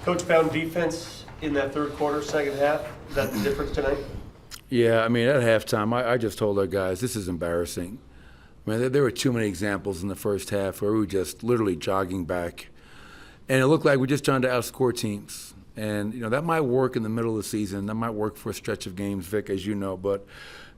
Coach, found defense in that third quarter, second half. Is that the difference tonight? Yeah, I mean, at halftime, I just told our guys, this is embarrassing. I mean, there were too many examples in the first half where we were just literally jogging back. And it looked like we're just trying to outscore teams. And, that might work in the middle of the season. That might work for a stretch of games, Vic, as you know. But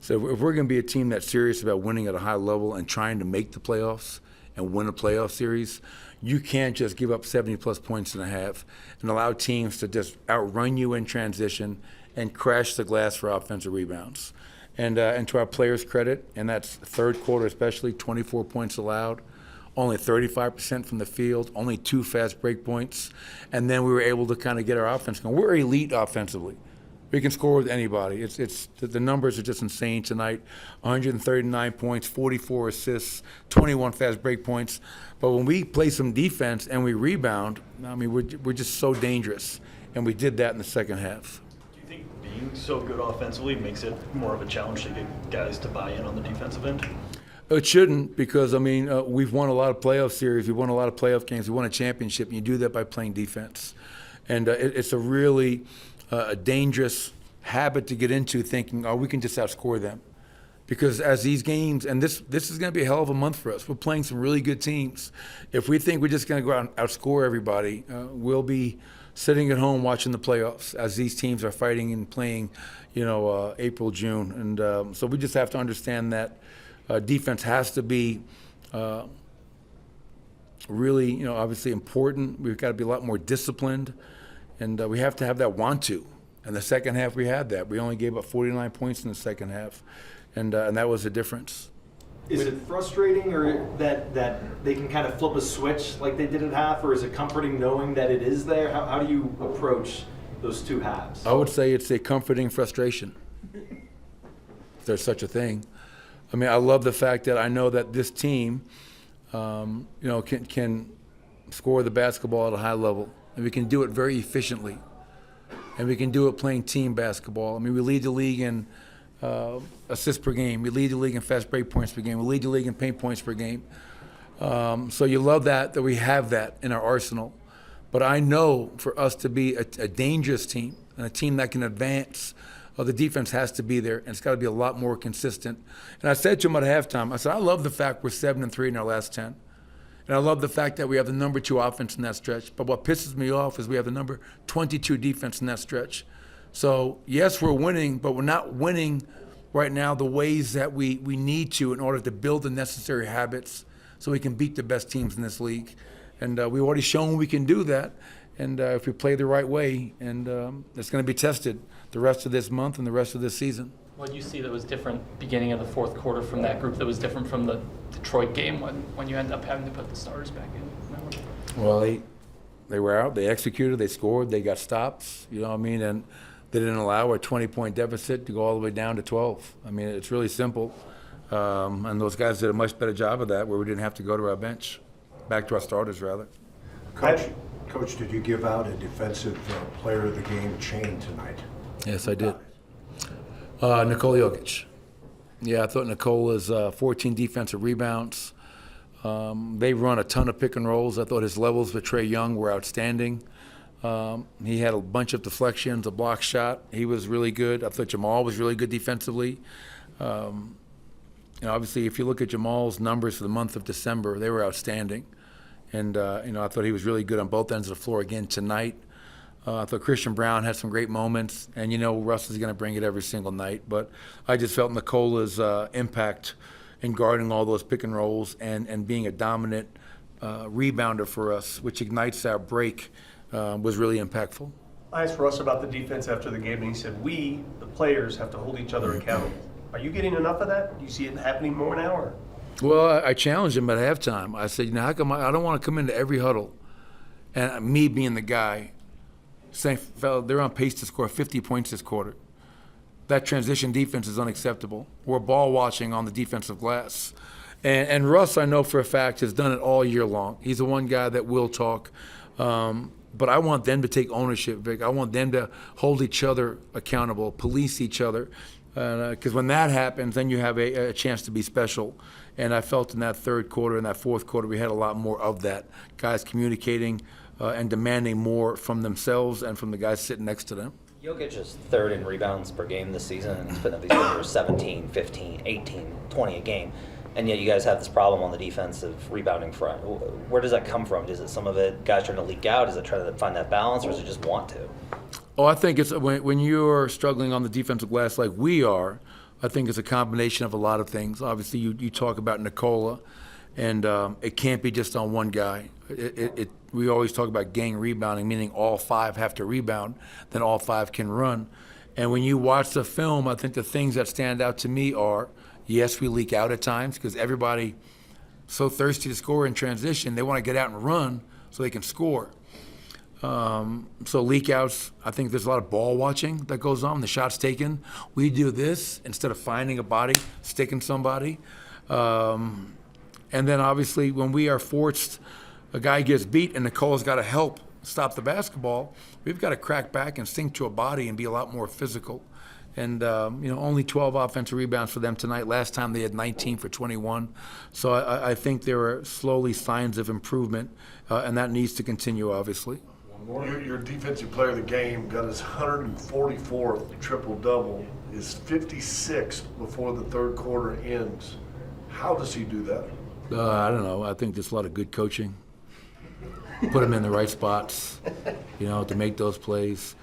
so if we're going to be a team that's serious about winning at a high level and trying to make the playoffs and win a playoff series, you can't just give up 70-plus points in a half and allow teams to just outrun you in transition and crash the glass for offensive rebounds. And to our players' credit, and that's third quarter especially, 24 points allowed, only 35% from the field, only 2 fast break points, and then we were able to kind of get our offense going. We're elite offensively. We can score with anybody. It's the numbers are just insane tonight. 139 points, 44 assists, 21 fast break points. But when we play some defense and we rebound, I mean, we're just so dangerous, and we did that in the second half. Do you think being so good offensively makes it more of a challenge to get guys to buy in on the defensive end? It shouldn't, because, I mean, we've won a lot of playoff series. We've won a lot of playoff games. We won a championship, and you do that by playing defense. And it's a really dangerous habit to get into, thinking, we can just outscore them. Because as these games, and this is going to be a hell of a month for us. We're playing some really good teams. If we think we're just going to go out and outscore everybody, we'll be sitting at home watching the playoffs as these teams are fighting and playing, April, June. And so we just have to understand that defense has to be really, obviously important. We've got to be a lot more disciplined, and we have to have that want to. In the second half, we had that. We only gave up 49 points in the second half, and that was the difference. Is it frustrating, or that they can kind of flip a switch like they did at half, or is it comforting knowing that it is there? How do you approach those two halves? I would say it's a comforting frustration, if there's such a thing. I mean, I love the fact that I know that this team, can score the basketball at a high level, and we can do it very efficiently, and we can do it playing team basketball. I mean, we lead the league in assists per game. We lead the league in fast break points per game. We lead the league in paint points per game. So you love that we have that in our arsenal. But I know for us to be a dangerous team and a team that can advance, the defense has to be there, and it's got to be a lot more consistent. And I said to him at halftime, I said, I love the fact we're 7-3 in our last 10. And I love the fact that we have the number 2 offense in that stretch. But what pisses me off is we have the number 22 defense in that stretch. So, yes, we're winning, but we're not winning right now the ways that we need to in order to build the necessary habits so we can beat the best teams in this league. And we've already shown we can do that. And if we play the right way, and it's going to be tested the rest of this month and the rest of this season. What did you see that was different beginning of the fourth quarter from that group that was different from the Detroit game when you end up having to put the starters back in? Well, they were out. They executed. They scored. They got stops. You know what I mean? And they didn't allow a 20-point deficit to go all the way down to 12. I mean, it's really simple. And those guys did a much better job of that, where we didn't have to go to our bench, back to our starters, rather. Coach, did you give out a defensive player of the game chain tonight? Yes, I did. Nikola Jokić. Yeah, I thought Nikola's 14 defensive rebounds. They run a ton of pick and rolls. I thought his levels with Trae Young were outstanding. He had a bunch of deflections, a block shot. He was really good. I thought Jamal was really good defensively. Obviously, if you look at Jamal's numbers for the month of December, they were outstanding. And, I thought he was really good on both ends of the floor again tonight. I thought Christian Brown had some great moments. And, Russ is going to bring it every single night. But I just felt Nikola's impact in guarding all those pick and rolls and being a dominant rebounder for us, which ignites our break, was really impactful. I asked Russ about the defense after the game, and he said, we, the players, have to hold each other accountable. Are you getting enough of that? Do you see it happening more now? Or? Well, I challenged him at halftime. I said, how come I don't want to come into every huddle, and me being the guy saying, fella, they're on pace to score 50 points this quarter. That transition defense is unacceptable. We're ball watching on the defensive glass. And Russ, I know for a fact, has done it all year long. He's the one guy that will talk. But I want them to take ownership, Vic. I want them to hold each other accountable, police each other. Because when that happens, then you have a chance to be special. And I felt in that third quarter and that fourth quarter, we had a lot more of that. Guys communicating, and demanding more from themselves and from the guys sitting next to them. Jokić is third in rebounds per game this season, and he's putting up these numbers 17, 15, 18, 20 a game. And yet you guys have this problem on the defensive rebounding front. Where does that come from? Is it some of it guys trying to leak out? Is it trying to find that balance, or is it just want to? Oh, I think it's when you're struggling on the defensive glass like we are, I think it's a combination of a lot of things. Obviously, you talk about Nikola, and it can't be just on one guy. We always talk about gang rebounding, meaning all five have to rebound, then all five can run. And when you watch the film, I think the things that stand out to me are, yes, we leak out at times because everybody so thirsty to score in transition, they want to get out and run so they can score. So leak outs, I think there's a lot of ball watching that goes on, the shots taken. We do this instead of finding a body, sticking somebody. And then obviously when we are forced, a guy gets beat and Nicola's got to help stop the basketball, we've got to crack back and sink to a body and be a lot more physical. And, only 12 offensive rebounds for them tonight. Last time they had 19 for 21. So I think there are slowly signs of improvement, and that needs to continue, obviously. Your defensive player of the game got his 144th triple-double, is 56th before the third quarter ends. How does he do that? I don't know. I think there's a lot of good coaching. Put him in the right spots, to make those plays.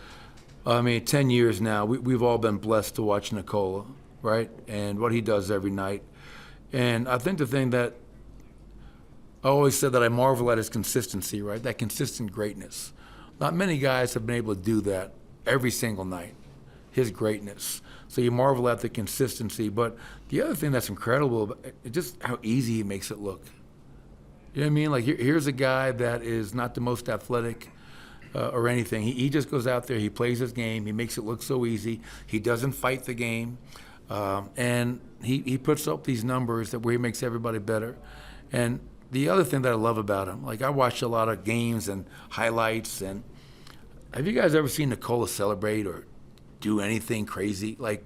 10 years now, we've all been blessed to watch Nikola, right? And what he does every night. And I think the thing that I always said that I marvel at is consistency, right? That consistent greatness. Not many guys have been able to do that every single night, his greatness. So you marvel at the consistency. But the other thing that's incredible is just how easy he makes it look. You know what I mean? Like, here's a guy that is not the most athletic or anything. He just goes out there, he plays his game, he makes it look so easy. He doesn't fight the game. And he puts up these numbers where he makes everybody better. And the other thing that I love about him, like I watched a lot of games and highlights, and have you guys ever seen Nikola celebrate or do anything crazy? Like,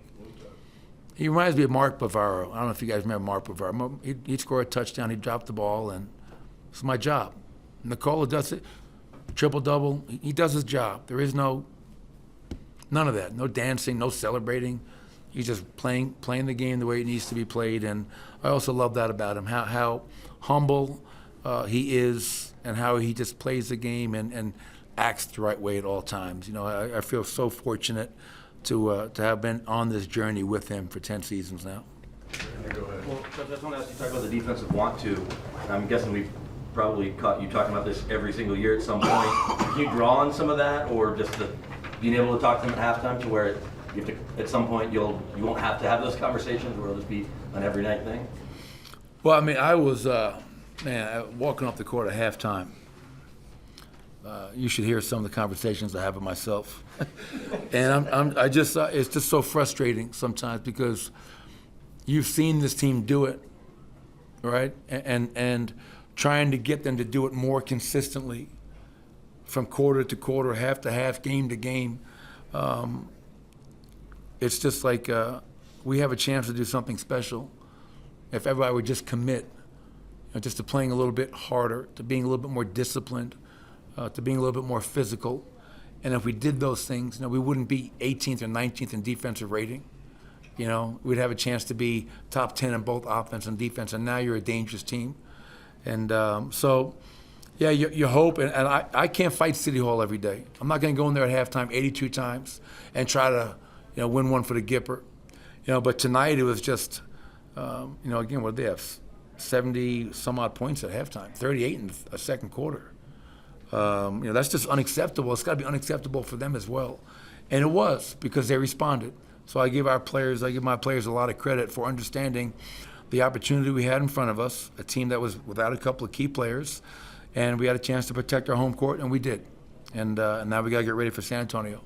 he reminds me of Mark Bavaro. I don't know if you guys remember Mark Bavaro. He'd score a touchdown, he'd drop the ball, and it's my job. Nikola does it, triple-double, he does his job. There is none of that, no dancing, no celebrating. He's just playing the game the way it needs to be played, and I also love that about him, how humble he is and how he just plays the game and acts the right way at all times. I feel so fortunate to have been on this journey with him for 10 seasons now. Well, Coach, I just want to ask you, talk about the defensive want to. I'm guessing we've probably caught you talking about this every single year at some point. Can you draw on some of that, or just being able to talk to them at halftime to where you have to, at some point you won't have to have those conversations, where it'll just be an every night thing? Well, I was walking off the court at halftime. You should hear some of the conversations I have with myself, and it's just so frustrating sometimes because you've seen this team do it, right? And trying to get them to do it more consistently from quarter to quarter, half to half, game to game. It's just like we have a chance to do something special if everybody would just commit, just to playing a little bit harder, to being a little bit more disciplined, to being a little bit more physical. And if we did those things, we wouldn't be 18th or 19th in defensive rating. We'd have a chance to be top 10 in both offense and defense, and now you're a dangerous team. And you hope, and I can't fight City Hall every day. I'm not going to go in there at halftime 82 times and try to, win one for the Gipper. But tonight it was just, again, what did they have? 70 some odd points at halftime, 38 in a second quarter. That's just unacceptable. It's got to be unacceptable for them as well. And it was, because they responded. So I give my players a lot of credit for understanding the opportunity we had in front of us, a team that was without a couple of key players, and we had a chance to protect our home court, and we did. And now we got to get ready for San Antonio.